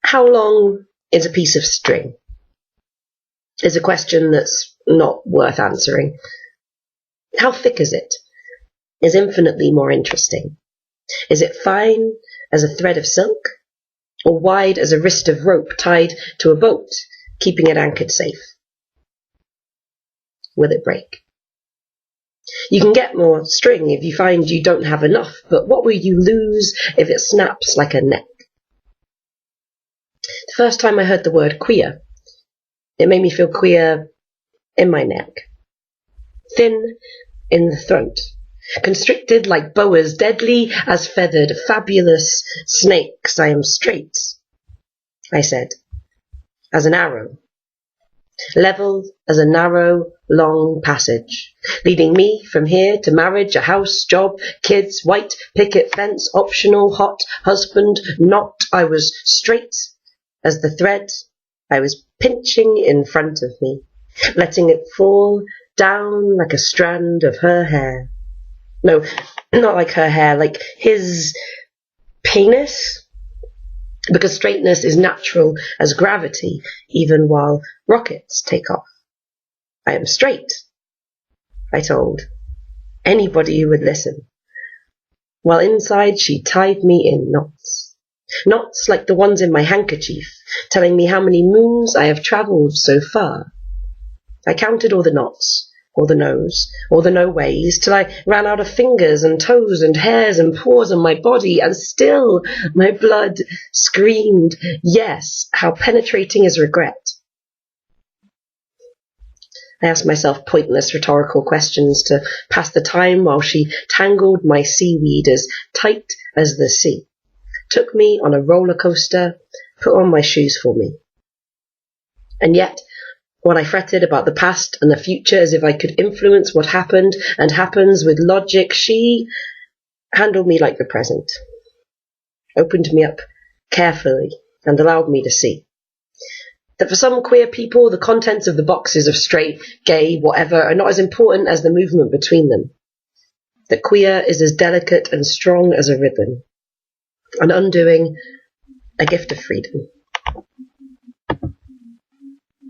How long is a piece of string? Is a question that's not worth answering. How thick is it? Is infinitely more interesting. Is it fine as a thread of silk, or wide as a wrist of rope tied to a boat, keeping it anchored safe? Will it break? You can get more string if you find you don't have enough, but what will you lose if it snaps like a neck? The first time I heard the word queer, it made me feel queer in my neck, thin in the throat, constricted like boas, deadly as feathered, fabulous snakes. I am straight, I said, as an arrow, level as a narrow, long passage, leading me from here to marriage, a house, job, kids, white picket fence, optional, hot, husband, not. I was straight as the thread I was pinching in front of me, letting it fall down like a strand of her hair. No, not like her hair, like his penis. Because straightness is natural as gravity, even while rockets take off. I am straight, I told anybody who would listen, while inside she tied me in knots. Knots like the ones in my handkerchief, telling me how many moons I have travelled so far. I counted all the knots, all the no's, all the no ways, till I ran out of fingers and toes and hairs and pores on my body, and still my blood screamed, yes, how penetrating is regret. I asked myself pointless rhetorical questions to pass the time while she tangled my seaweed as tight as the sea, took me on a roller coaster, put on my shoes for me. And yet, when I fretted about the past and the future as if I could influence what happened and happens with logic, she handled me like the present, opened me up carefully and allowed me to see that for some queer people, the contents of the boxes of straight, gay, whatever are not as important as the movement between them. That queer is as delicate and strong as a ribbon, an undoing, a gift of freedom.